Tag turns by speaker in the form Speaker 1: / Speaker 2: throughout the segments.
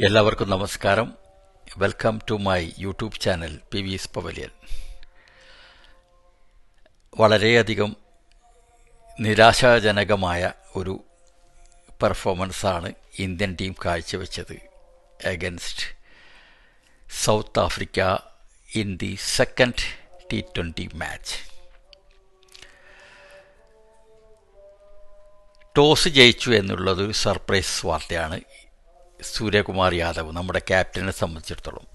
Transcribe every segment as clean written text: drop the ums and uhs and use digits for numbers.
Speaker 1: എല്ലാവർക്കും നമസ്കാരം. Welcome to my YouTube channel PV's pavilion. വളരെയധികം നിരാശാജനകമായ ഒരു പെർഫോമൻസാണ് ഇന്ത്യൻ ടീം കാഴ്ചവെച്ചത് against South Africa in the second T20 match. Toss ജയിച്ചു എന്നുള്ളത് സർപ്രൈസ് വാർത്തയാണ്. സൂര്യകുമാർ യാദവ് നമ്മുടെ ക്യാപ്റ്റനെ സംബന്ധിച്ചിടത്തോളം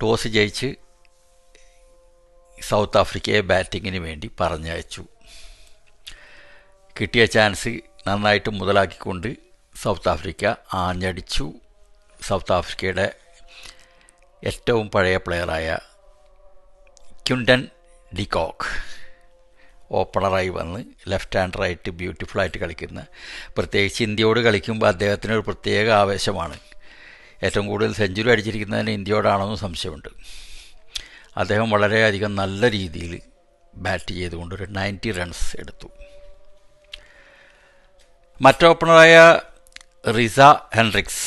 Speaker 1: ടോസ് ജയിച്ച് സൗത്ത് ആഫ്രിക്കയെ ബാറ്റിങ്ങിന് വേണ്ടി പറഞ്ഞയച്ചു. കിട്ടിയ ചാൻസ് നന്നായിട്ട് മുതലാക്കിക്കൊണ്ട് സൗത്ത് ആഫ്രിക്ക ആഞ്ഞടിച്ചു. സൗത്ത് ആഫ്രിക്കയുടെ ഏറ്റവും പഴയ പ്ലെയറായ ക്വിൻ്റൻ ഡി കോക്ക് ഓപ്പണറായി വന്ന് ലെഫ്റ്റ് ഹാൻഡറായിട്ട് ബ്യൂട്ടിഫുള്ളായിട്ട് കളിക്കുന്ന, പ്രത്യേകിച്ച് ഇന്ത്യയോട് കളിക്കുമ്പോൾ അദ്ദേഹത്തിനൊരു പ്രത്യേക ആവേശമാണ്. ഏറ്റവും കൂടുതൽ സെഞ്ചുറി അടിച്ചിരിക്കുന്നതിന് ഇന്ത്യയോടാണെന്നും സംശയമുണ്ട്. അദ്ദേഹം വളരെയധികം നല്ല രീതിയിൽ ബാറ്റ് ചെയ്തുകൊണ്ട് ഒരു 90 റൺസ് എടുത്തു. മറ്റോപ്പണറായ റിസ ഹെൻഡ്രിക്സ്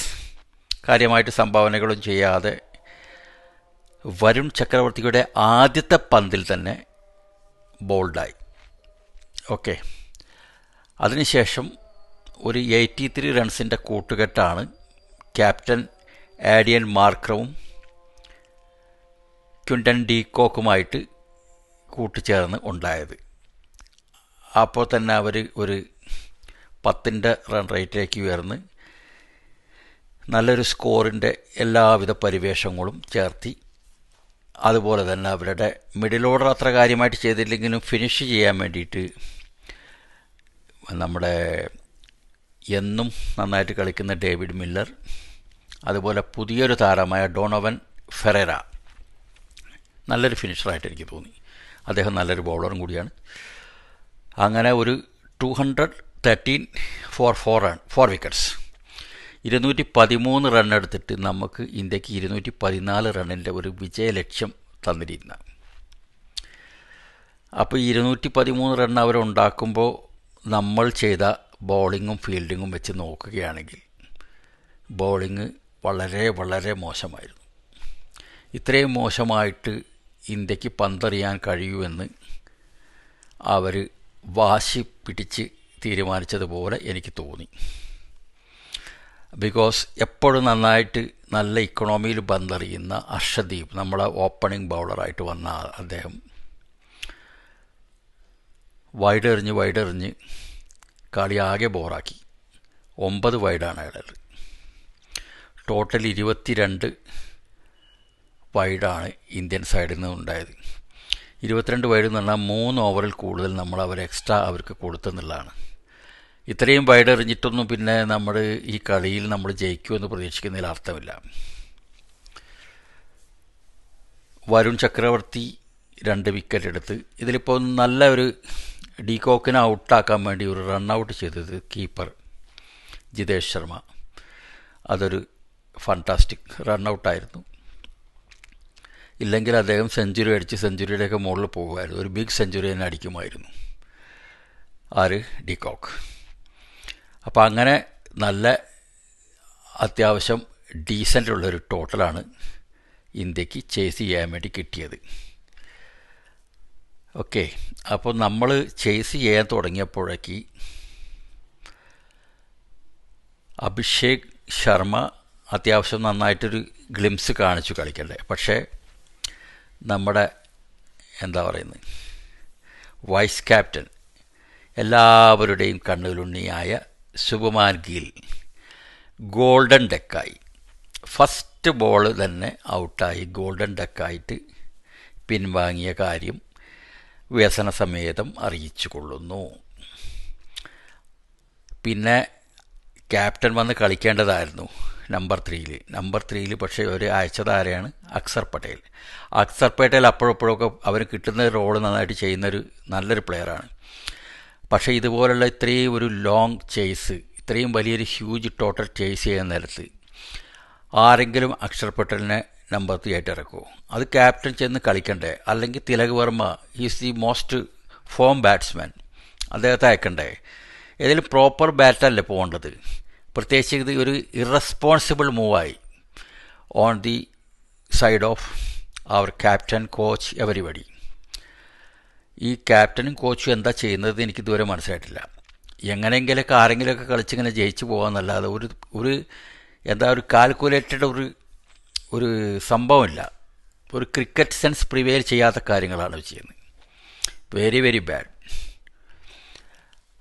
Speaker 1: കാര്യമായിട്ട് സംഭാവനകളും ചെയ്യാതെ വരുൺ ചക്രവർത്തിയുടെ ആദ്യത്തെ പന്തിൽ തന്നെ ബോൾഡായി. ഓക്കെ, അതിനുശേഷം ഒരു 83 റൺസിൻ്റെ കൂട്ടുകെട്ടാണ് ക്യാപ്റ്റൻ ആഡിയൻ മാർക്രവും ക്വിൻ്റൻ ഡി കോക്കുമായിട്ട് കൂട്ടുചേർന്ന് ഉണ്ടായത്. അപ്പോൾ തന്നെ അവർ ഒരു 10 റൺ റേറ്റിലേക്ക് ഉയർന്ന് നല്ലൊരു സ്കോറിൻ്റെ എല്ലാവിധ പരിവേഷങ്ങളും ചേർത്തി. അതുപോലെ തന്നെ അവരുടെ മിഡിൽ ഓർഡർ അത്ര കാര്യമായിട്ട് ചെയ്തില്ലെങ്കിലും ഫിനിഷ് ചെയ്യാൻ വേണ്ടിയിട്ട് നമ്മുടെ എന്നും നന്നായിട്ട് കളിക്കുന്ന ഡേവിഡ് മില്ലർ, അതുപോലെ പുതിയൊരു താരമായ ഡോണോവൻ ഫെറേറ നല്ലൊരു ഫിനിഷറായിട്ട് എനിക്ക് തോന്നി. അദ്ദേഹം നല്ലൊരു ബൗളറും കൂടിയാണ്. അങ്ങനെ ഒരു 213 ഫോർ 4 വിക്കറ്റ്സ് 213 റൺ എടുത്തിട്ട് നമുക്ക് ഇന്ത്യക്ക് 214 റണ്ണിൻ്റെ ഒരു വിജയലക്ഷ്യം തന്നിരുന്ന. അപ്പോൾ 213 റൺ അവരുണ്ടാക്കുമ്പോൾ നമ്മൾ ചെയ്ത ബോളിങ്ങും ഫീൽഡിങ്ങും വെച്ച് നോക്കുകയാണെങ്കിൽ ബോളിങ് വളരെ വളരെ മോശമായിരുന്നു. ഇത്രയും മോശമായിട്ട് ഇന്ത്യക്ക് പന്തെറിയാൻ കഴിയുമെന്ന് അവർ വാശി പിടിച്ച് തീരുമാനിച്ചതുപോലെ എനിക്ക് തോന്നി. ബിക്കോസ് എപ്പോഴും നന്നായിട്ട് നല്ല ഇക്കണോമിയിൽ പന്തെറിയുന്ന അർഷദീപ് നമ്മളെ ഓപ്പണിംഗ് ബൗളറായിട്ട് വന്ന അദ്ദേഹം വൈഡെറിഞ്ഞ് കളി ആകെ ബോറാക്കി. 9 വൈഡാണ് അയാൾ. ടോട്ടൽ 22 വൈഡാണ് ഇന്ത്യൻ സൈഡിൽ നിന്ന് ഉണ്ടായത്. 22 വൈഡ് എന്ന് പറഞ്ഞാൽ 3 ഓവറിൽ കൂടുതൽ നമ്മൾ എക്സ്ട്രാ അവർക്ക് കൊടുത്തെന്നുള്ളതാണ്. ഇത്രയും വൈഡ് എറിഞ്ഞിട്ടൊന്നും പിന്നെ നമ്മൾ ഈ കളിയിൽ നമ്മൾ ജയിക്കുമെന്ന് പ്രതീക്ഷിക്കുന്നതിൽ അർത്ഥമില്ല. വരുൺ ചക്രവർത്തി 2 വിക്കറ്റ് എടുത്ത് ഇതിലിപ്പോൾ നല്ല ഒരു ഡി കോക്കിനെ ഔട്ടാക്കാൻ വേണ്ടി ഒരു റൺ ഔട്ട് ചെയ്തത് കീപ്പർ ജിതേഷ് ശർമ്മ. അതൊരു ഫാന്റാസ്റ്റിക് റൺ ഔട്ടായിരുന്നു. ഇല്ലെങ്കിൽ അദ്ദേഹം സെഞ്ചുറി അടിച്ച് സെഞ്ചുറിയുടെയൊക്കെ മുകളിൽ പോകുമായിരുന്നു. ഒരു ബിഗ് സെഞ്ചുറി തന്നെ അടിക്കുമായിരുന്നു ആര് ഡി കോക്ക്. അപ്പോൾ അങ്ങനെ നല്ല അത്യാവശ്യം ഡീസൻ്റ് ഉള്ളൊരു ടോട്ടലാണ് ഇന്ത്യക്ക് ചേസ് ചെയ്യാൻ വേണ്ടി കിട്ടിയത്. ഓക്കെ, അപ്പോൾ നമ്മൾ ചേസ് ചെയ്യാൻ തുടങ്ങിയപ്പോഴേക്ക് അഭിഷേക് ശർമ്മ അത്യാവശ്യം നന്നായിട്ടൊരു ഗ്ലിംസ് കാണിച്ചു കളിക്കണ്ടേ. പക്ഷേ നമ്മുടെ വൈസ് ക്യാപ്റ്റൻ എല്ലാവരുടെയും കണ്ണിലുണ്ണിയായ ശുഭമാൻ ഗിൽ ഗോൾഡൻ ഡെക്കായി. ഫസ്റ്റ് ബോൾ തന്നെ ഔട്ടായി ഗോൾഡൻ ഡെക്കായിട്ട് പിൻവാങ്ങിയ കാര്യം വ്യസന സമേതം അറിയിച്ചു കൊള്ളുന്നു. പിന്നെ ക്യാപ്റ്റൻ വന്ന് കളിക്കേണ്ടതായിരുന്നു നമ്പർ 3. പക്ഷേ അവർ അയച്ചതാരെയാണ്? അക്സർ പട്ടേൽ അപ്പോഴൊക്കെ അവന് കിട്ടുന്ന റോൾ നന്നായിട്ട് ചെയ്യുന്നൊരു നല്ലൊരു പ്ലെയറാണ്. പക്ഷേ ഇതുപോലുള്ള ഇത്രയും ഒരു ലോങ് ചേസ്, ഇത്രയും വലിയൊരു ഹ്യൂജ് ടോട്ടൽ ചേസ് ചെയ്യുന്ന നേരത്ത് ആരെങ്കിലും അക്ഷർ പട്ടേലിനെ നമ്പർ 3 ആയിട്ട് ഇറക്കുമോ? അത് ക്യാപ്റ്റൻ ചെന്ന് കളിക്കണ്ടേ? അല്ലെങ്കിൽ Tilak Varma is the most form batsman, അദ്ദേഹത്തെ അയക്കണ്ടേ? ഏതെങ്കിലും പ്രോപ്പർ ബാറ്റല്ലേ പോകേണ്ടത്? പ്രത്യേകിച്ച് ഇത് ഒരു ഇറസ്പോൺസിബിൾ മൂവായി ഓൺ ദി സൈഡ് ഓഫ് അവർ ക്യാപ്റ്റൻ, കോച്ച്, എവരിബഡി. ഈ ക്യാപ്റ്റനും കോച്ചും എന്താ ചെയ്യുന്നത് എനിക്ക് ഇതുവരെ മനസ്സിലായിട്ടില്ല. എങ്ങനെയെങ്കിലൊക്കെ ആരെങ്കിലുമൊക്കെ കളിച്ചിങ്ങനെ ജയിച്ചു പോകാമെന്നല്ലാതെ ഒരു എന്താ ഒരു കാൽക്കുലേറ്റഡ് ഒരു സംഭവമില്ല. ഒരു ക്രിക്കറ്റ് സെൻസ് പ്രിവെയർ ചെയ്യാത്ത കാര്യങ്ങളാണ് ചെയ്യുന്നത്. Very very bad.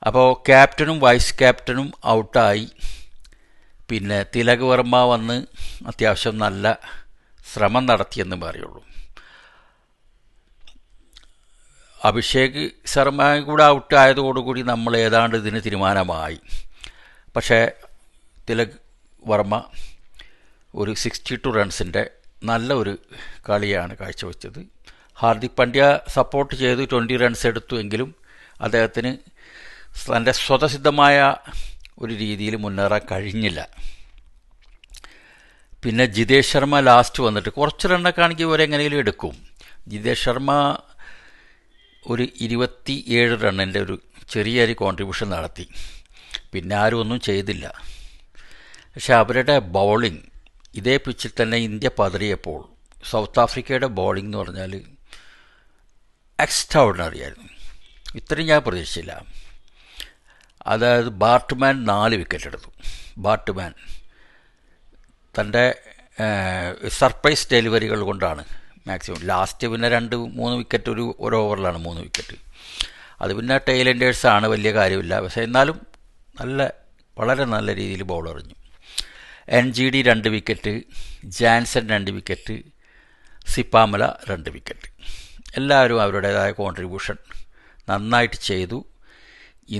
Speaker 1: അപ്പോൾ ക്യാപ്റ്റനും വൈസ് ക്യാപ്റ്റനും ഔട്ടായി. പിന്നെ തിലക് വർമ്മ വന്ന് അത്യാവശ്യം നല്ല ശ്രമം നടത്തിയെന്ന് പറയുള്ളൂ. അഭിഷേക് ശർമ്മയും കൂടെ ഔട്ടായതോടുകൂടി നമ്മൾ ഏതാണ്ട് ഇതിന് തീരുമാനമായി. പക്ഷേ തിലക് വർമ്മ ഒരു 62 റൺസിൻ്റെ നല്ല ഒരു കളിയാണ് കാഴ്ചവെച്ചത്. ഹാർദിക് പാണ്ഡ്യ സപ്പോർട്ട് ചെയ്ത് 20 റൺസ് എടുത്തു. എങ്കിലും അദ്ദേഹത്തിന് തൻ്റെ സ്വതസിദ്ധമായ ഒരു രീതിയിൽ മുന്നേറാൻ കഴിഞ്ഞില്ല. പിന്നെ ജിതേഷ് ശർമ്മ ലാസ്റ്റ് വന്നിട്ട് കുറച്ച് റണ്ണൊക്കെ ആണെങ്കിൽ ഇവരെങ്ങനെയും എടുക്കും. ജിതേഷ് ശർമ്മ ഒരു 27 റണ്ണിൻ്റെ ഒരു ചെറിയൊരു കോൺട്രിബ്യൂഷൻ നടത്തി. പിന്നെ ആരും ഒന്നും ചെയ്തില്ല. പക്ഷെ അവരുടെ ബൗളിംഗ് ഇതേ പിച്ചിൽ തന്നെ ഇന്ത്യ പതറിയപ്പോൾ സൗത്ത് ആഫ്രിക്കയുടെ ബൗളിംഗ് എന്ന് പറഞ്ഞാൽ എക്സ്ട്രാordinary ആയിരുന്നു. ഇത്രയും ഞാൻ പ്രതീക്ഷിച്ചില്ല. അതായത് ബാർട്ട്മാൻ 4 വിക്കറ്റ് എടുത്തു. ബാർട്ട്മാൻ തൻ്റെ സർപ്രൈസ് ഡെലിവറികൾ കൊണ്ടാണ് മാക്സിമം. ലാസ്റ്റ് പിന്നെ 2-3 വിക്കറ്റ് ഒരു ഓവറിലാണ് 3 വിക്കറ്റ്. അത് പിന്നെ ടൈലൻഡേഴ്സാണ്, വലിയ കാര്യമില്ല. പക്ഷേ എന്നാലും വളരെ നല്ല രീതിയിൽ ബോൾ എറിഞ്ഞു. NGD 2 wicket, Jansen 2 wicket, Sipamla 2 wicket. എല്ലാവരും അവരുടേതായ കോൺട്രിബ്യൂഷൻ നന്നായിട്ട് ചെയ്തു.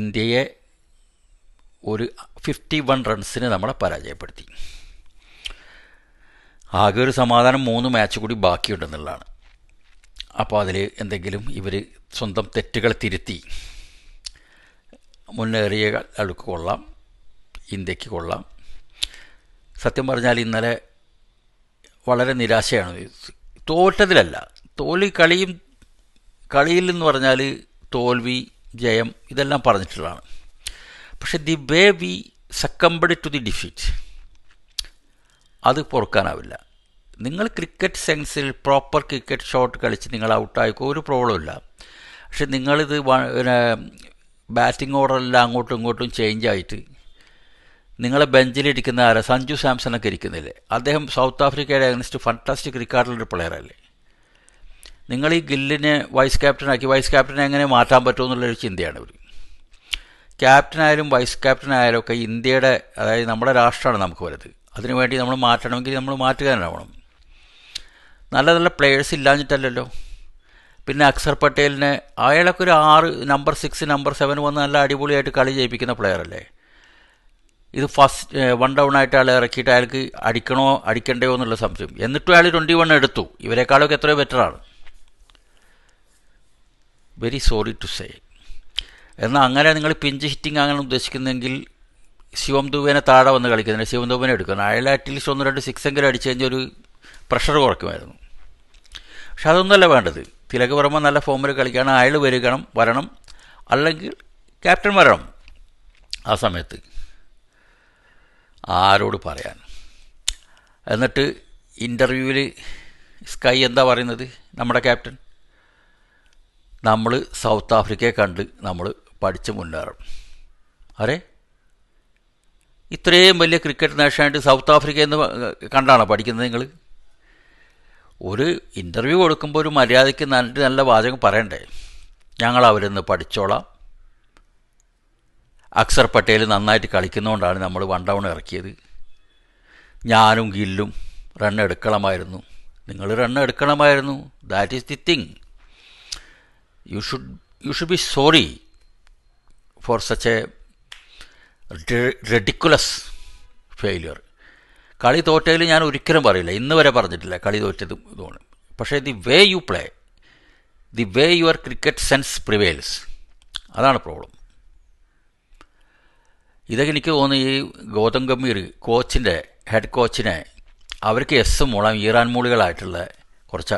Speaker 1: ഇന്ത്യയെ ഒരു 51 റൺസിന് നമ്മളെ പരാജയപ്പെടുത്തി. ആകെ ഒരു സമാധാനം 3 മാച്ച് കൂടി ബാക്കിയുണ്ടെന്നുള്ളതാണ്. അപ്പോൾ അതിൽ എന്തെങ്കിലും ഇവർ സ്വന്തം തെറ്റുകൾ തിരുത്തി മുന്നേറിയ അടുക്ക് കൊള്ളാം, ഇന്ത്യക്ക് കൊള്ളാം. സത്യം പറഞ്ഞാൽ ഇന്നലെ വളരെ നിരാശയാണ്. തോറ്റതിലല്ല, കളിയിൽ എന്ന് പറഞ്ഞാൽ തോൽവി, ജയം ഇതെല്ലാം പറഞ്ഞിട്ടുള്ളതാണ്. പക്ഷെ the way we succumbed to the defeat അത് പൊറുക്കാനാവില്ല. നിങ്ങൾ ക്രിക്കറ്റ് സെൻസിൽ പ്രോപ്പർ ക്രിക്കറ്റ് ഷോട്ട് കളിച്ച് നിങ്ങൾ ഔട്ടായിക്കോ, ഒരു പ്രോബ്ലമില്ല. പക്ഷെ നിങ്ങളിത് ബാറ്റിംഗ് ഓർഡറെല്ലാം അങ്ങോട്ടും ഇങ്ങോട്ടും ചേഞ്ച് ആയിട്ട് നിങ്ങളെ ബെഞ്ചിലിരിക്കുന്ന സഞ്ജു സാംസണൊക്കെ ഇരിക്കുന്നില്ലേ, അദ്ദേഹം സൗത്ത് ആഫ്രിക്കയുടെ അഗൻസ്റ്റ് ഫാന്റാസ്റ്റിക് റിക്കാർഡിലൊരു പ്ലെയറല്ലേ. നിങ്ങൾ ഈ ഗില്ലിനെ വൈസ് ക്യാപ്റ്റനെ എങ്ങനെ മാറ്റാൻ പറ്റുമെന്നുള്ളൊരു ചിന്തയാണ് ഇവർ. ക്യാപ്റ്റനായാലും വൈസ് ക്യാപ്റ്റനായാലും ഒക്കെ ഇന്ത്യയുടെ, അതായത് നമ്മുടെ രാഷ്ട്രമാണ് നമുക്ക് വലുത്. അതിനുവേണ്ടി നമ്മൾ മാറ്റണമെങ്കിൽ നമ്മൾ മാറ്റുകാരനാവണം. നല്ല നല്ല പ്ലെയേഴ്സ് ഇല്ലാഞ്ഞിട്ടല്ലല്ലോ. പിന്നെ അക്സർ പട്ടേലിനെ, അയാളൊക്കെ ഒരു 6 നമ്പർ 6 നമ്പർ 7 വന്ന് നല്ല അടിപൊളിയായിട്ട് കളി ജയിപ്പിക്കുന്ന പ്ലെയറല്ലേ. ഇത് ഫസ്റ്റ് 1 ഡൗൺ ആയിട്ട് അയാൾ ഇറക്കിയിട്ട് അയാൾക്ക് അടിക്കണ്ടയോ എന്നുള്ള സംശയം. എന്നിട്ടും അയാൾ 21 എടുത്തു. ഇവരെക്കാളൊക്കെ എത്രയോ ബെറ്ററാണ്. Very sorry to say. എന്നാൽ അങ്ങനെ നിങ്ങൾ പിഞ്ച് ഹിറ്റിംഗ് അങ്ങനെ ഉദ്ദേശിക്കുന്നെങ്കിൽ ശിവം ദുബേനെ താഴെ വന്ന് കളിക്കുന്നില്ല, ശിവം ദുബേനെ എടുക്കണം. അയാൾ അറ്റ്ലീസ്റ്റ് 1-2 സിക്സെങ്കിലും അടിച്ചു കഴിഞ്ഞാൽ ഒരു പ്രഷർ കുറയ്ക്കുമായിരുന്നു. പക്ഷെ അതൊന്നുമല്ല വേണ്ടത്. തിലക് വർമ്മ നല്ല ഫോമിൽ കളിക്കുകയാണ്, അയാൾ വരണം, അല്ലെങ്കിൽ ക്യാപ്റ്റൻ വരണം. ആ സമയത്ത് ആരോട് പറയാൻ. എന്നിട്ട് ഇൻ്റർവ്യൂവിൽ സ്കൈ എന്താ പറയുന്നത്, നമ്മുടെ ക്യാപ്റ്റൻ, നമ്മൾ സൗത്ത് ആഫ്രിക്കയെ കണ്ട് നമ്മൾ പഠിച്ച് മുന്നേറും. അരെ, ഇത്രയും വലിയ ക്രിക്കറ്റ് നേഷനായിട്ട് സൗത്ത് ആഫ്രിക്ക എന്ന് കണ്ടാണോ പഠിക്കുന്നത് നിങ്ങൾ? ഒരു ഇൻ്റർവ്യൂ കൊടുക്കുമ്പോൾ ഒരു മര്യാദയ്ക്ക് നല്ല വാചകം പറയണ്ടേ. ഞങ്ങൾ അവരിന്ന് പഠിച്ചോളാം, അക്സർ പട്ടേൽ നന്നായിട്ട് കളിക്കുന്നതുകൊണ്ടാണ് നമ്മൾ 1 ഡൗൺ ഇറക്കിയത്, ഞാനും ഗില്ലും റൺ എടുക്കണമായിരുന്നു, നിങ്ങൾ റൺ എടുക്കണമായിരുന്നു. That is the thing. You should be sorry for such a ridiculous failure. കളി തോറ്റതിൽ ഞാൻ ഒരിക്കലും പറയില്ല, ഇന്ന് വരെ പറഞ്ഞിട്ടില്ല കളി തോറ്റത് ഇതുകൊണ്ട്. പക്ഷേ the way you play, the way your cricket sense prevails, അതാണ് പ്രോബ്ലം. ഇതൊക്കെ എനിക്ക് തോന്നുന്നു ഈ ഗൗതം ഗംഭീർ ഹെഡ് കോച്ചിനെ അവർക്ക് മൂളം ഈറാൻ മൂളികളായിട്ടുള്ള കുറച്ച്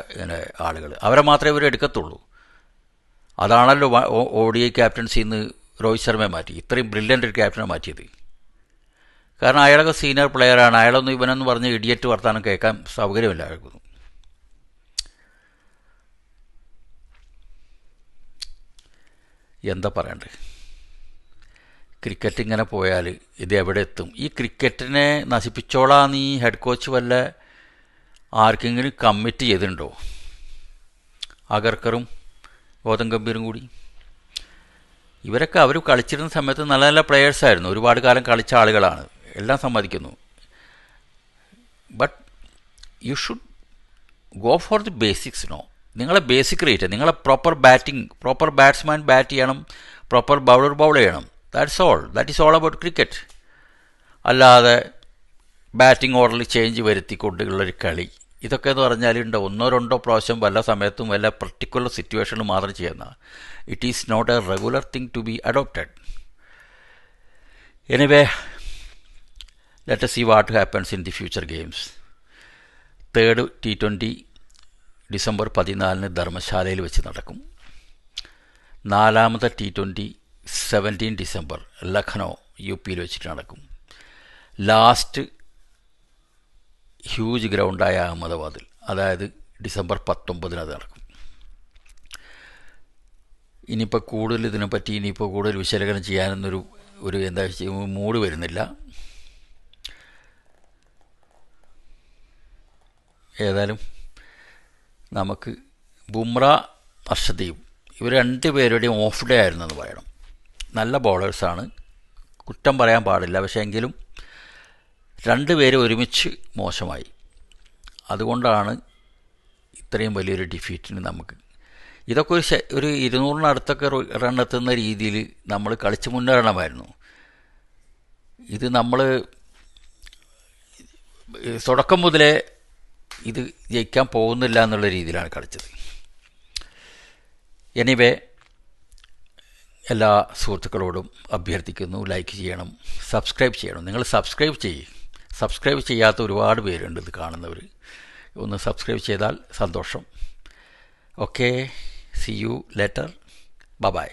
Speaker 1: ആളുകൾ, അവരെ മാത്രമേ ഇവർ എടുക്കത്തുള്ളൂ. അതാണല്ലോ ODI ക്യാപ്റ്റൻസിൽ നിന്ന് രോഹിത് ശർമ്മയെ മാറ്റി, ഇത്രയും ബ്രില്യൻ്റ് ഒരു ക്യാപ്റ്റനെ മാറ്റിയത്. കാരണം അയാളൊക്കെ സീനിയർ പ്ലെയറാണ്. അയാളൊന്നും ഇവനൊന്നും പറഞ്ഞ് ഇഡിയറ്റ് വർത്താനം കേൾക്കാൻ സൗകര്യമില്ലായിരുന്നു. എന്താ പറയണ്ടേ, ക്രിക്കറ്റ് ഇങ്ങനെ പോയാൽ ഇത് എവിടെ എത്തും? ഈ ക്രിക്കറ്റിനെ നശിപ്പിച്ചോളാന്ന് ഈ ഹെഡ് കോച്ച് വല്ല ആർക്കെങ്കിലും കമ്മിറ്റ് ചെയ്തിട്ടുണ്ടോ? അഗർക്കറും ഗൗതം ഗംഭീറും കൂടി. ഇവരൊക്കെ അവർ കളിച്ചിരുന്ന സമയത്ത് നല്ല നല്ല പ്ലെയേഴ്സായിരുന്നു, ഒരുപാട് കാലം കളിച്ച ആളുകളാണ്, എല്ലാം സമ്മതിക്കുന്നു. But you should go for the basics. No, നിങ്ങളെ ബേസിക് റേറ്റ്, നിങ്ങളെ proper batting, proper batsman bat ചെയ്യണം, പ്രോപ്പർ ബൗളർ ബൗൾ ചെയ്യണം. That is all about cricket. അല്ലാതെ ബാറ്റിംഗ് ഓർഡറിൽ ചേഞ്ച് വരുത്തിക്കൊണ്ടുള്ളൊരു കളി, ഇതൊക്കെ എന്ന് പറഞ്ഞാൽ ഉണ്ട് ഒന്നോ രണ്ടോ പ്രാവശ്യം വല്ല സമയത്തും വല്ല പർട്ടിക്കുലർ സിറ്റുവേഷനിൽ മാത്രം ചെയ്യുന്ന. It is not a regular thing to be adopted. Anyway, let us see what happens in the future games. Third T20 December 14 ധർമ്മശാലയിൽ വെച്ച് നടക്കും. നാലാമത്തെ T20 17 ഡിസംബർ ലഖ്നൗ UP വെച്ചിട്ട് നടക്കും. ലാസ്റ്റ് ഹ്യൂജ് ഗ്രൗണ്ടായ അഹമ്മദാബാദിൽ, അതായത് ഡിസംബർ 19 അത് നടക്കും. ഇനിയിപ്പോൾ കൂടുതൽ ഇതിനെപ്പറ്റി ഇനിയിപ്പോൾ കൂടുതൽ വിശകലനം ചെയ്യാനൊന്നൊരു എന്താ മൂഡ് വരുന്നില്ല. ഏതായാലും നമുക്ക് ബുംറ, അർഷദീപ് ഇവർ രണ്ടുപേരുടെയും ഓഫ് ഡേ ആയിരുന്നെന്ന് പറയണം. നല്ല ബോളേഴ്സാണ്, കുറ്റം പറയാൻ പാടില്ല. പക്ഷേ എങ്കിലും രണ്ടുപേരും ഒരുമിച്ച് മോശമായി. അതുകൊണ്ടാണ് ഇത്രയും വലിയൊരു ഡിഫീറ്റിന് നമുക്ക്. ഇതൊക്കെ ഒരു 200-നടുത്തൊക്കെ റൺ എത്തുന്ന രീതിയിൽ നമ്മൾ കളിച്ച് മുന്നേറണമായിരുന്നു. ഇത് നമ്മൾ തുടക്കം മുതലേ ഇത് ജയിക്കാൻ പോകുന്നില്ല എന്നുള്ള രീതിയിലാണ് കളിച്ചത്. എനിവേ, എല്ലാ സുഹൃത്തുക്കളോടും അഭ്യർത്ഥിക്കുന്നു, ലൈക്ക് ചെയ്യണം, സബ്സ്ക്രൈബ് ചെയ്യണം. നിങ്ങൾ സബ്സ്ക്രൈബ് ചെയ്യാത്ത ഒരുപാട് പേരുണ്ട് ഇത് കാണുന്നവർ. ഒന്ന് സബ്സ്ക്രൈബ് ചെയ്താൽ സന്തോഷം. Okay, see you later. By.